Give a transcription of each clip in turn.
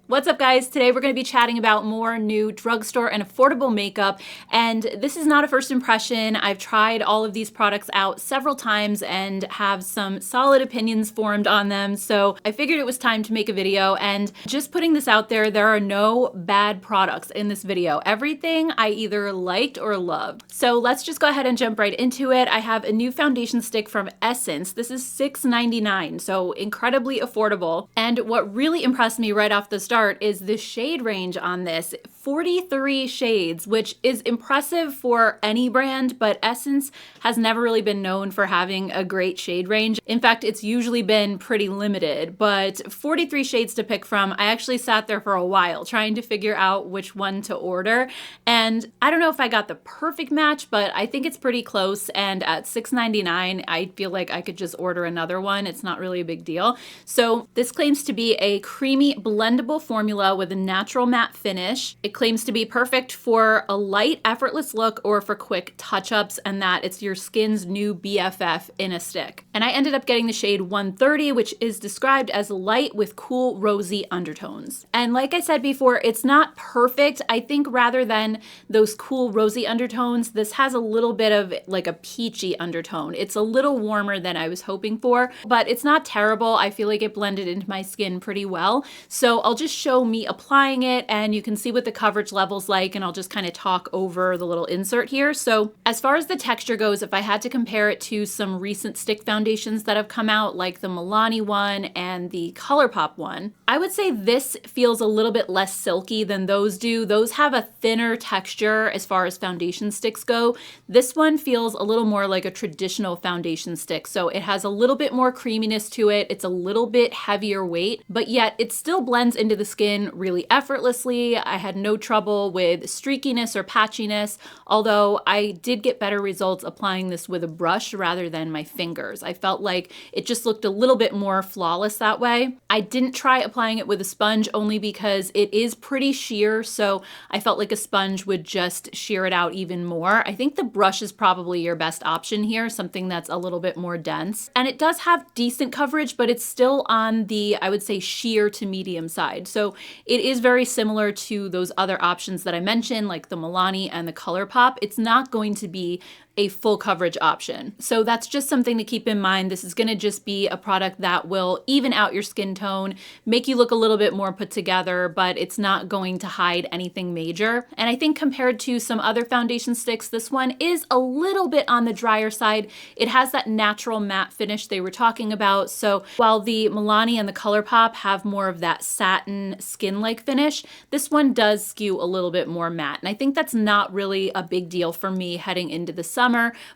What's up, guys? Today we're going to be chatting about more new drugstore and affordable makeup, and this is not a first impression. I've tried all of these products out several times and have some solid opinions formed on them, so I figured it was time to make a video. And just putting this out there, there are no bad products in this video. Everything I either liked or loved. So let's just go ahead and jump right into it. I have a new foundation stick from Essence. This is $6.99, so incredibly affordable. And what really impressed me right off the start is the shade range on this. 43 shades, which is impressive for any brand, but Essence has never really been known for having a great shade range. In fact, it's usually been pretty limited, but 43 shades to pick from. I actually sat there for a while trying to figure out which one to order, and I don't know if I got the perfect match, but I think it's pretty close, and at $6.99, I feel like I could just order another one. It's not really a big deal. So this claims to be a creamy, blendable formula with a natural matte finish. It claims to be perfect for a light, effortless look or for quick touch-ups, and that it's your skin's new BFF in a stick. And I ended up getting the shade 130, which is described as light with cool, rosy undertones. And like I said before, it's not perfect. I think rather than those cool, rosy undertones, this has a little bit of like a peachy undertone. It's a little warmer than I was hoping for, but it's not terrible. I feel like it blended into my skin pretty well. So I'll just show me applying it, and you can see what the coverage level's like, and I'll just kind of talk over the little insert here. So as far as the texture goes, if I had to compare it to some recent stick foundations that have come out, like the Milani one and the Colourpop one, I would say this feels a little bit less silky than those do. Those have a thinner texture as far as foundation sticks go. This one feels a little more like a traditional foundation stick. So it has a little bit more creaminess to it. It's a little bit heavier weight, but yet it still blends into the skin really effortlessly. I had no trouble with streakiness or patchiness, although I did get better results applying this with a brush rather than my fingers. I felt like it just looked a little bit more flawless that way. I didn't try applying it with a sponge only because it is pretty sheer, so I felt like a sponge would just sheer it out even more. I think the brush is probably your best option here, something that's a little bit more dense. And it does have decent coverage, but it's still on the, I would say, sheer to medium side. So it is very similar to those other options that I mentioned, like the Milani and the Colourpop. It's not going to be a full coverage option. So that's just something to keep in mind. This is gonna just be a product that will even out your skin tone, make you look a little bit more put together, but it's not going to hide anything major. And I think compared to some other foundation sticks, this one is a little bit on the drier side. It has that natural matte finish they were talking about. So while the Milani and the Colourpop have more of that satin skin-like finish, this one does skew a little bit more matte. And I think that's not really a big deal for me heading into the summer,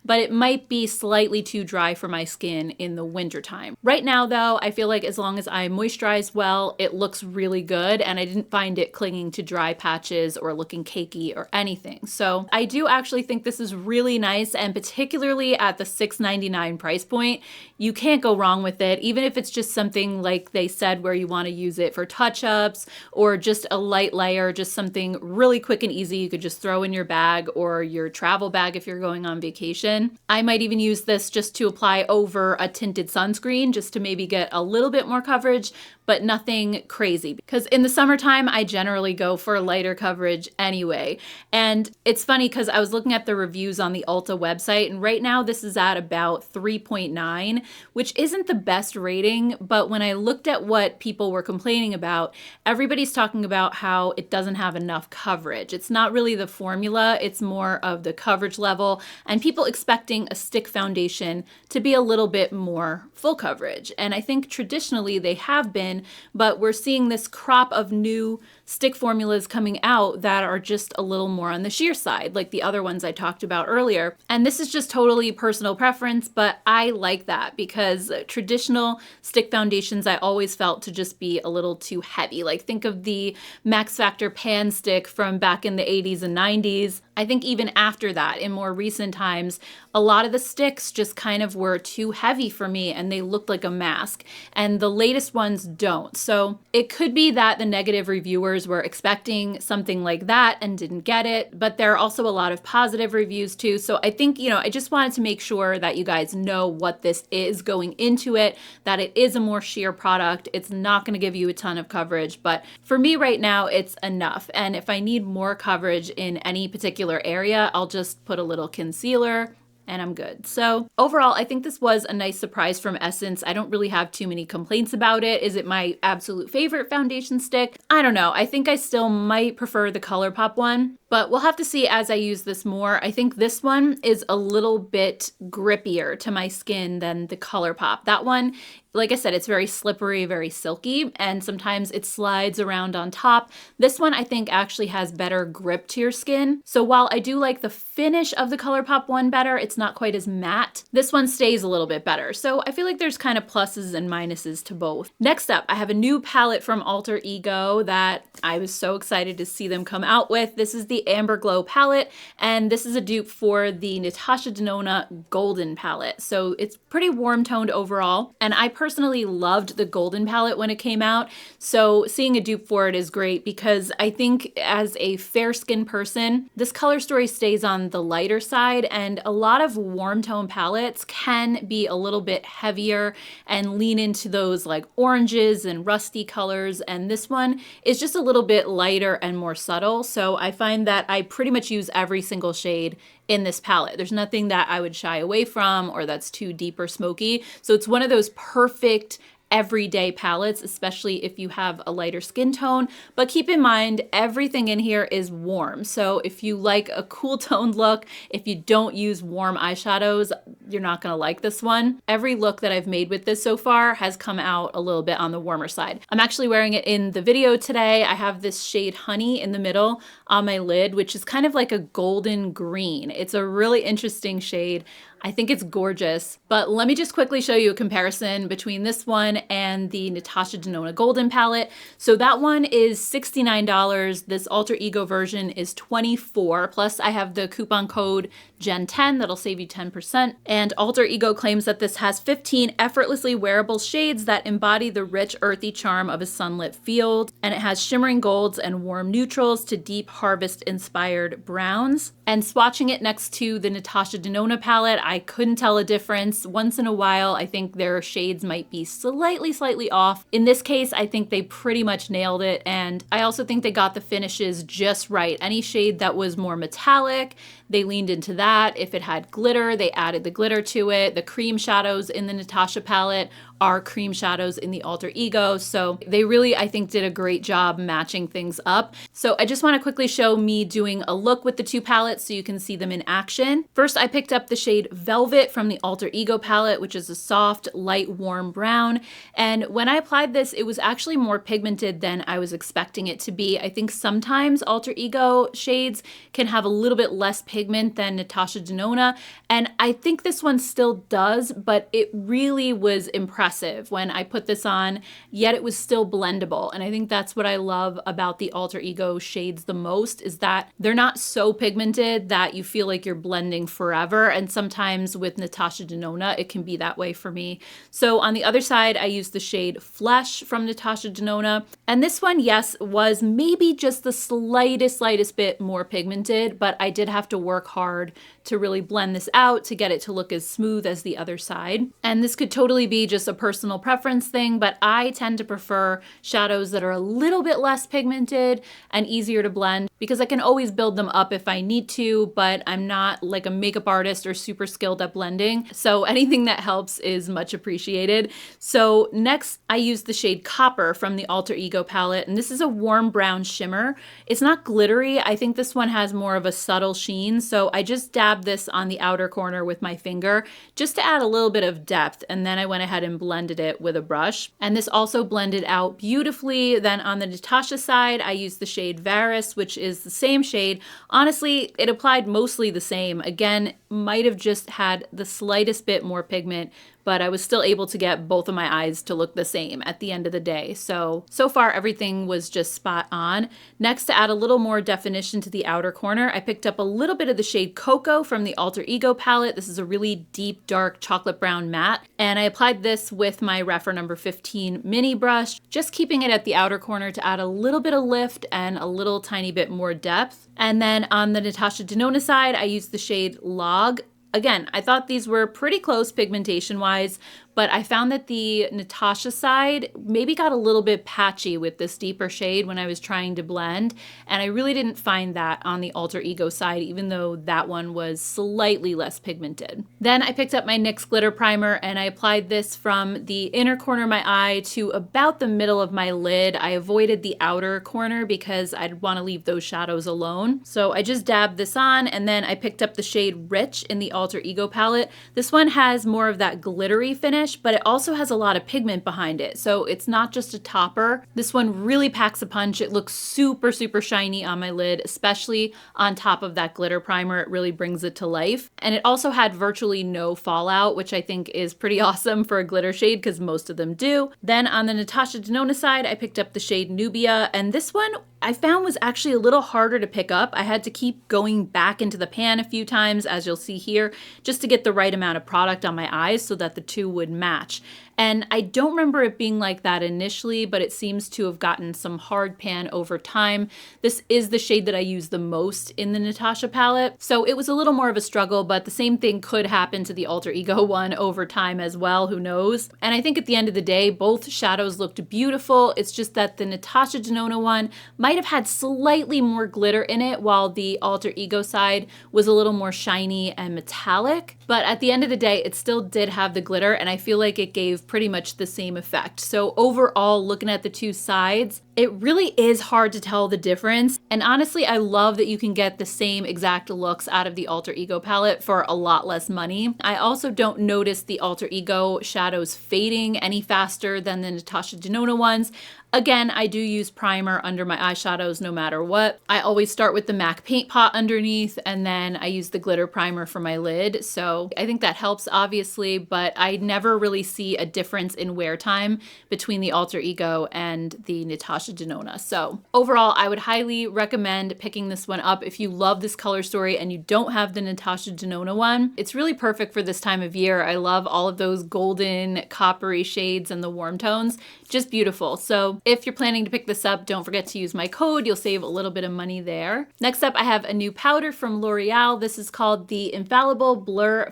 but it might be slightly too dry for my skin in the winter time. Right now though, I feel like as long as I moisturize well, it looks really good, and I didn't find it clinging to dry patches or looking cakey or anything. So I do actually think this is really nice, and particularly at the $6.99 price point, you can't go wrong with it, even if it's just something like they said where you want to use it for touch-ups or just a light layer, just something really quick and easy you could just throw in your bag or your travel bag if you're going on vacation. I might even use this just to apply over a tinted sunscreen just to maybe get a little bit more coverage, but nothing crazy, because in the summertime, I generally go for lighter coverage anyway. And it's funny because I was looking at the reviews on the Ulta website, and right now this is at about 3.9, which isn't the best rating, but when I looked at what people were complaining about, everybody's talking about how it doesn't have enough coverage. It's not really the formula, it's more of the coverage level, and people expecting a stick foundation to be a little bit more full coverage. And I think traditionally they have been, but we're seeing this crop of new stick formulas coming out that are just a little more on the sheer side, like the other ones I talked about earlier. And this is just totally personal preference, but I like that because traditional stick foundations I always felt to just be a little too heavy. Like think of the Max Factor pan stick from back in the 80s and 90s. I I think even after that, in more recent times, a lot of the sticks just kind of were too heavy for me and they looked like a mask. And the latest ones don't. So it could be that the negative reviewers were expecting something like that and didn't get it, but there are also a lot of positive reviews too. So I think, I just wanted to make sure that you guys know what this is going into it, that it is a more sheer product. It's not going to give you a ton of coverage, but for me right now, it's enough. And if I need more coverage in any particular area, I'll just put a little concealer and I'm good. So overall, I think this was a nice surprise from Essence. I don't really have too many complaints about it. Is it my absolute favorite foundation stick? I don't know. I think I still might prefer the Colourpop one, but we'll have to see as I use this more. I think this one is a little bit grippier to my skin than the Colourpop. That one, like I said, it's very slippery, very silky, and sometimes it slides around on top. This one I think actually has better grip to your skin. So while I do like the finish of the Colourpop one better, it's not quite as matte. This one stays a little bit better. So I feel like there's kind of pluses and minuses to both. Next up, I have a new palette from Alter Ego that I was so excited to see them come out with. This is the Amberglow palette, and this is a dupe for the Natasha Denona Golden palette. So it's pretty warm toned overall, and I personally loved the Golden palette when it came out. So seeing a dupe for it is great because I think as a fair skinned person, this color story stays on the lighter side, and a lot of warm tone palettes can be a little bit heavier and lean into those like oranges and rusty colors, and this one is just a little bit lighter and more subtle. So I find that I pretty much use every single shade in this palette. There's nothing that I would shy away from or that's too deep or smoky. So it's one of those perfect everyday palettes, especially if you have a lighter skin tone. But keep in mind, everything in here is warm. So if you like a cool toned look, if you don't use warm eyeshadows, you're not gonna like this one. Every look that I've made with this so far has come out a little bit on the warmer side. I'm actually wearing it in the video today. I have this shade Honey in the middle on my lid, which is kind of like a golden green. It's a really interesting shade. I think it's gorgeous, but let me just quickly show you a comparison between this one and the Natasha Denona Golden palette. So that one is $69. This Alter Ego version is $24. Plus I have the coupon code Gen10 that'll save you 10%. And Alter Ego claims that this has 15 effortlessly wearable shades that embody the rich earthy charm of a sunlit field. And it has shimmering golds and warm neutrals to deep harvest inspired browns. And swatching it next to the Natasha Denona palette, I couldn't tell a difference. Once in a while, I think their shades might be slightly off. In this case, I think they pretty much nailed it. And I also think they got the finishes just right. Any shade that was more metallic, they leaned into that. If it had glitter, they added the glitter to it. The cream shadows in the Natasha palette are cream shadows in the Alter Ego. So they really, I think, did a great job matching things up. So I just want to quickly show me doing a look with the two palettes so you can see them in action. First, I picked up the shade Velvet from the Alter Ego palette, which is a soft, light, warm brown. And when I applied this, it was actually more pigmented than I was expecting it to be. I think sometimes Alter Ego shades can have a little bit less pigment than Natasha Denona. And I think this one still does, but it really was impressive when I put this on, yet it was still blendable. And I think that's what I love about the Alter Ego shades the most, is that they're not so pigmented that you feel like you're blending forever. And sometimes with Natasha Denona, it can be that way for me. So on the other side, I used the shade Flesh from Natasha Denona. And this one, yes, was maybe just the slightest bit more pigmented, but I did have to work hard to really blend this out to get it to look as smooth as the other side. And this could totally be just a personal preference thing, but I tend to prefer shadows that are a little bit less pigmented and easier to blend because I can always build them up if I need to, but I'm not like a makeup artist or super skilled at blending. So anything that helps is much appreciated. So next I used the shade Copper from the Alter Ego palette, and this is a warm brown shimmer. It's not glittery. I think this one has more of a subtle sheen. So I just dabbed this on the outer corner with my finger just to add a little bit of depth. And then I went ahead and blended it with a brush. And this also blended out beautifully. Then on the Natasha side, I used the shade Varus, which is the same shade. Honestly, it applied mostly the same. Again, might have just had the slightest bit more pigment, but I was still able to get both of my eyes to look the same at the end of the day. So far everything was just spot on. Next, to add a little more definition to the outer corner, I picked up a little bit of the shade Cocoa from the Alter Ego palette. This is a really deep, dark chocolate brown matte, and I applied this with my Rephr number 15 mini brush, just keeping it at the outer corner to add a little bit of lift and a little tiny bit more depth. And then on the Natasha Denona side, I used the shade Log. Again, I thought these were pretty close pigmentation-wise, but I found that the Natasha side maybe got a little bit patchy with this deeper shade when I was trying to blend, and I really didn't find that on the Alter Ego side, even though that one was slightly less pigmented. Then I picked up my NYX Glitter Primer, and I applied this from the inner corner of my eye to about the middle of my lid. I avoided the outer corner because I'd want to leave those shadows alone. So I just dabbed this on, and then I picked up the shade Rich in the Alter Ego palette. This one has more of that glittery finish, but it also has a lot of pigment behind it. So it's not just a topper. This one really packs a punch. It looks super, super shiny on my lid, especially on top of that glitter primer. It really brings it to life. And it also had virtually no fallout, which I think is pretty awesome for a glitter shade because most of them do. Then on the Natasha Denona side, I picked up the shade Nubia, and this one I found was actually a little harder to pick up. I had to keep going back into the pan a few times, as you'll see here, just to get the right amount of product on my eyes so that the two would match. And I don't remember it being like that initially, but it seems to have gotten some hard pan over time. This is the shade that I use the most in the Natasha palette, so it was a little more of a struggle, but the same thing could happen to the Alter Ego one over time as well, who knows? And I think at the end of the day, both shadows looked beautiful. It's just that the Natasha Denona one might have had slightly more glitter in it, while the Alter Ego side was a little more shiny and metallic. But at the end of the day, it still did have the glitter, and I feel like it gave pretty much the same effect. So overall, looking at the two sides, it really is hard to tell the difference. And honestly, I love that you can get the same exact looks out of the Alter Ego palette for a lot less money. I also don't notice the Alter Ego shadows fading any faster than the Natasha Denona ones. Again, I do use primer under my eyeshadows no matter what. I always start with the MAC paint pot underneath, and then I use the glitter primer for my lid. So I think that helps, obviously, but I never really see a difference in wear time between the Alter Ego and the Natasha Denona. So overall, I would highly recommend picking this one up if you love this color story and you don't have the Natasha Denona one. It's really perfect for this time of year. I love all of those golden, coppery shades and the warm tones. Just beautiful. So if you're planning to pick this up, don't forget to use my code. You'll save a little bit of money there. Next up, I have a new powder from L'Oreal. This is called the Infallible Blurring.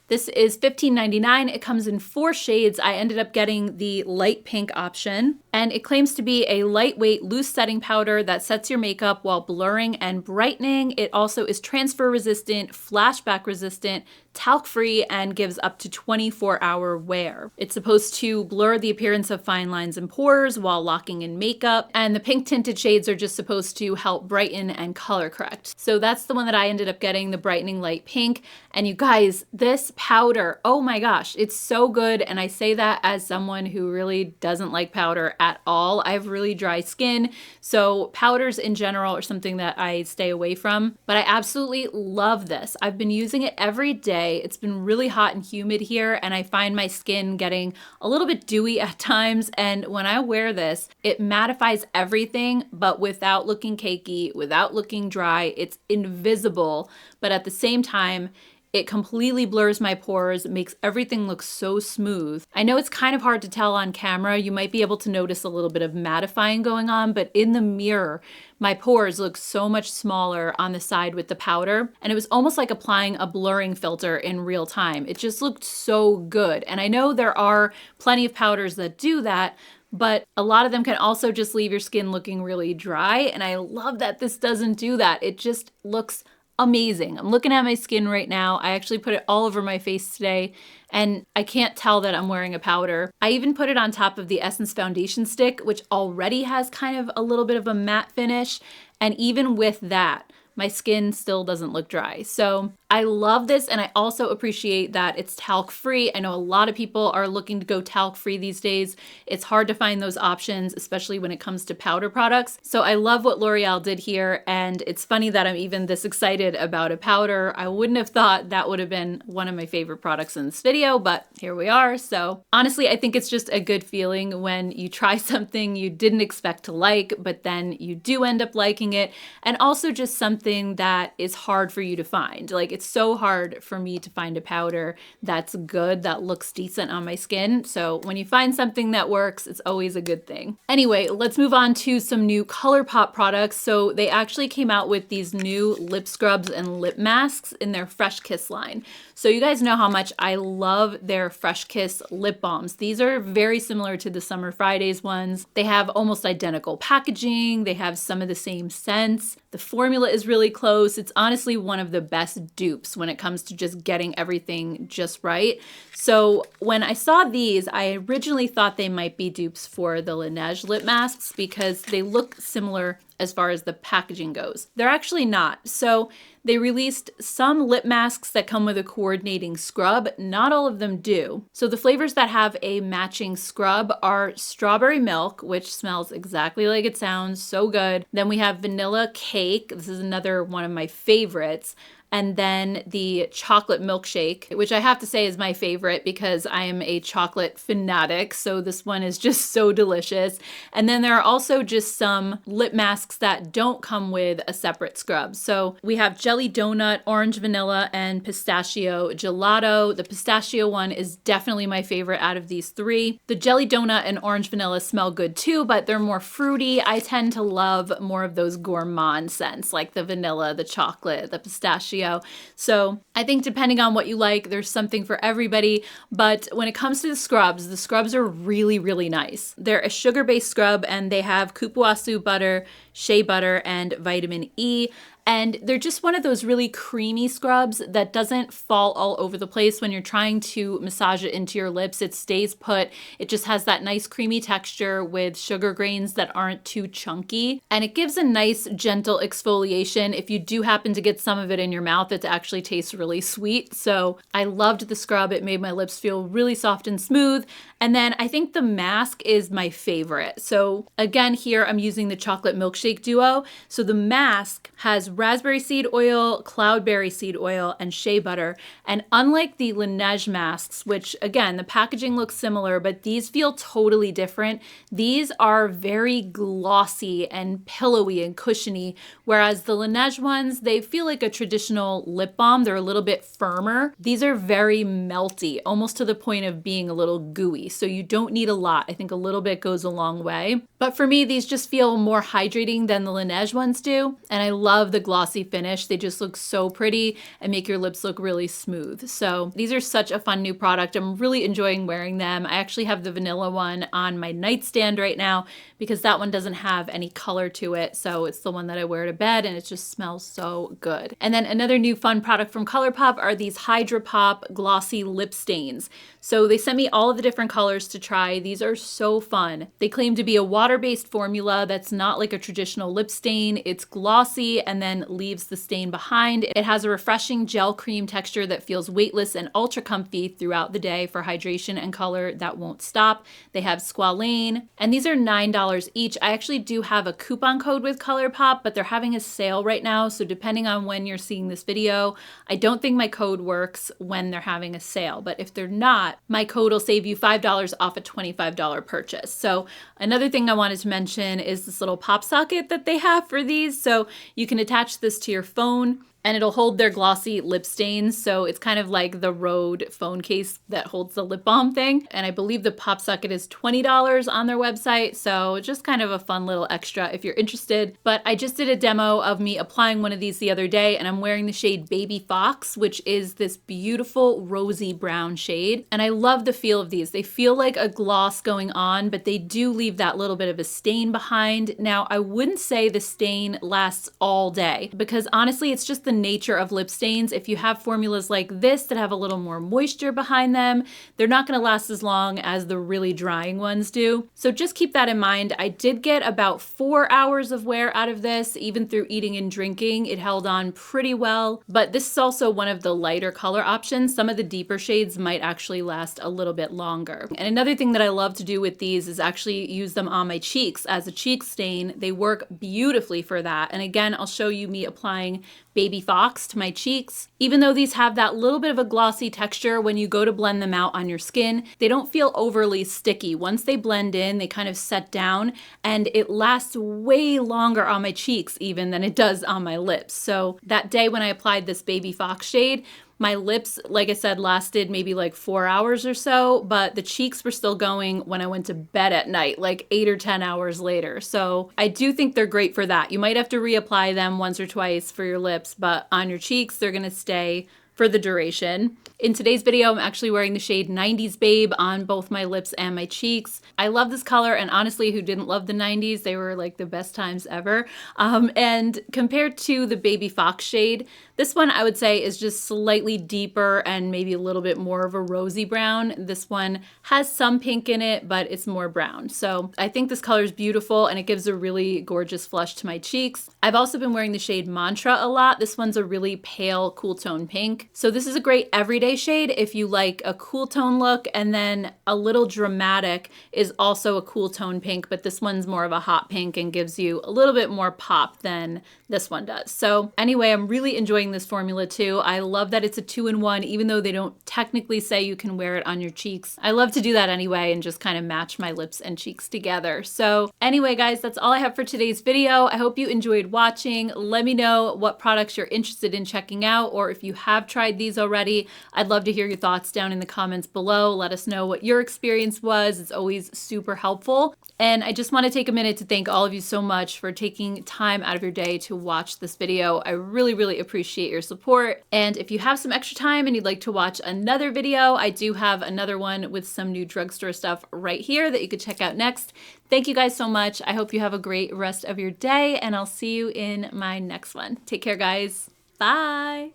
This is $15.99. It comes in 4 shades. I ended up getting the light pink option, and it claims to be a lightweight, loose setting powder that sets your makeup while blurring and brightening. It also is transfer resistant, flashback resistant, talc-free, and gives up to 24-hour wear. It's supposed to blur the appearance of fine lines and pores while locking in makeup, and the pink tinted shades are just supposed to help brighten and color correct. So that's the one that I ended up getting, the brightening light pink. And you guys, this powder, oh my gosh, it's so good. And I say that as someone who really doesn't like powder at all. I have really dry skin, so powders in general are something that I stay away from, but I absolutely love this. I've been using it every day. It's been really hot and humid here, and I find my skin getting a little bit dewy at times, and when I wear this, it mattifies everything, but without looking cakey, without looking dry. It's invisible, but at the same time, it completely blurs my pores, makes everything look so smooth. I know it's kind of hard to tell on camera. You might be able to notice a little bit of mattifying going on, but in the mirror, my pores look so much smaller on the side with the powder, and it was almost like applying a blurring filter in real time. It just looked so good. And I know there are plenty of powders that do that, but a lot of them can also just leave your skin looking really dry, and I love that this doesn't do that. It just looks amazing. I'm looking at my skin right now. I actually put it all over my face today, and I can't tell that I'm wearing a powder. I even put it on top of the Essence foundation stick, which already has kind of a little bit of a matte finish, and even with that, my skin still doesn't look dry. So I love this, and I also appreciate that it's talc-free. I know a lot of people are looking to go talc-free these days. It's hard to find those options, especially when it comes to powder products. So I love what L'Oreal did here, and it's funny that I'm even this excited about a powder. I wouldn't have thought that would have been one of my favorite products in this video, but here we are. So honestly, I think it's just a good feeling when you try something you didn't expect to like, but then you do end up liking it, and also just something that is hard for you to find. Like, it's so hard for me to find a powder that's good, that looks decent on my skin. So when you find something that works, it's always a good thing. Anyway, let's move on to some new Colourpop products. So they actually came out with these new lip scrubs and lip masks in their Fresh Kiss line. So you guys know how much I love their Fresh Kiss lip balms. These are very similar to the Summer Fridays ones. They have almost identical packaging. They have some of the same scents. The formula is really close. It's honestly one of the best dupes when it comes to just getting everything just right. So when I saw these, I originally thought they might be dupes for the Laneige lip masks because they look similar as far as the packaging goes. They're actually not. So they released some lip masks that come with a coordinating scrub. Not all of them do. So the flavors that have a matching scrub are strawberry milk, which smells exactly like it sounds, so good. Then we have vanilla cake. This is another one of my favorites. And then the chocolate milkshake, which I have to say is my favorite because I am a chocolate fanatic. So this one is just so delicious. And then there are also just some lip masks that don't come with a separate scrub. So we have jelly donut, orange vanilla, and pistachio gelato. The pistachio one is definitely my favorite out of these three. The jelly donut and orange vanilla smell good too, but they're more fruity. I tend to love more of those gourmand scents, like the vanilla, the chocolate, the pistachio. So I think depending on what you like, there's something for everybody. But when it comes to the scrubs are really, really nice. They're a sugar-based scrub, and they have cupuaçu butter, shea butter, and vitamin E. And they're just one of those really creamy scrubs that doesn't fall all over the place when you're trying to massage it into your lips. It stays put. It just has that nice creamy texture with sugar grains that aren't too chunky. And it gives a nice gentle exfoliation. If you do happen to get some of it in your mouth, it actually tastes really sweet. So I loved the scrub. It made my lips feel really soft and smooth. And then I think the mask is my favorite. So again, here I'm using the chocolate milkshake duo. So the mask has raspberry seed oil, cloudberry seed oil, and shea butter. And unlike the Laneige masks, which again, the packaging looks similar, but these feel totally different. These are very glossy and pillowy and cushiony, whereas the Laneige ones, they feel like a traditional lip balm. They're a little bit firmer. These are very melty, almost to the point of being a little gooey. So you don't need a lot. I think a little bit goes a long way. But for me, these just feel more hydrating than the Laneige ones do. And I love the glossy finish. They just look so pretty and make your lips look really smooth. So these are such a fun new product. I'm really enjoying wearing them. I actually have the vanilla one on my nightstand right now because that one doesn't have any color to it. So it's the one that I wear to bed, and it just smells so good. And then another new fun product from Colourpop are these Hydrapop glossy lip stains. So they sent me all of the different colors to try. These are so fun. They claim to be a water-based formula that's not like a traditional lip stain. It's glossy and then leaves the stain behind. It has a refreshing gel cream texture that feels weightless and ultra comfy throughout the day for hydration and color that won't stop. They have squalane, and these are $9 each. I actually do have a coupon code with Colourpop, but they're having a sale right now. So depending on when you're seeing this video, I don't think my code works when they're having a sale, but if they're not, my code will save you $5 off a $25 purchase. So another thing I wanted to mention is this little pop socket that they have for these. So you can attach this to your phone and it'll hold their glossy lip stains. So it's kind of like the Rode phone case that holds the lip balm thing. And I believe the pop socket is $20 on their website. So just kind of a fun little extra if you're interested. But I just did a demo of me applying one of these the other day, and I'm wearing the shade Baby Fox, which is this beautiful rosy brown shade. And I love the feel of these. They feel like a gloss going on, but they do leave that little bit of a stain behind. Now, I wouldn't say the stain lasts all day because honestly, it's just the nature of lip stains. If you have formulas like this that have a little more moisture behind them, they're not going to last as long as the really drying ones do. So just keep that in mind. I did get about 4 hours of wear out of this, even through eating and drinking. It held on pretty well, but this is also one of the lighter color options. Some of the deeper shades might actually last a little bit longer. And another thing that I love to do with these is actually use them on my cheeks as a cheek stain. They work beautifully for that. And again, I'll show you me applying Baby Fox to my cheeks. Even though these have that little bit of a glossy texture, when you go to blend them out on your skin, they don't feel overly sticky. Once they blend in, they kind of set down, and it lasts way longer on my cheeks even than it does on my lips. So that day when I applied this Baby Fox shade, my lips, like I said, lasted maybe like 4 hours or so, but the cheeks were still going when I went to bed at night, like 8 or 10 hours later. So I do think they're great for that. You might have to reapply them once or twice for your lips, but on your cheeks, they're gonna stay for the duration. In today's video, I'm actually wearing the shade 90s Babe on both my lips and my cheeks. I love this color, and honestly, who didn't love the 90s? They were like the best times ever. And compared to the Baby Fox shade, this one I would say is just slightly deeper and maybe a little bit more of a rosy brown. This one has some pink in it, but it's more brown. So I think this color is beautiful, and it gives a really gorgeous flush to my cheeks. I've also been wearing the shade Mantra a lot. This one's a really pale, cool tone pink. So this is a great everyday shade if you like a cool tone look, and then a little dramatic is also a cool tone pink, but this one's more of a hot pink and gives you a little bit more pop than this one does. So anyway, I'm really enjoying this formula too. I love that it's a 2-in-1, even though they don't technically say you can wear it on your cheeks. I love to do that anyway and just kind of match my lips and cheeks together. So anyway, guys, that's all I have for today's video. I hope you enjoyed watching. Let me know what products you're interested in checking out, or if you have tried these already. I'd love to hear your thoughts down in the comments below. Let us know what your experience was. It's always super helpful. And I just want to take a minute to thank all of you so much for taking time out of your day to watch this video. I really, really appreciate your support. And if you have some extra time and you'd like to watch another video, I do have another one with some new drugstore stuff right here that you could check out next. Thank you guys so much. I hope you have a great rest of your day, and I'll see you in my next one. Take care, guys. Bye.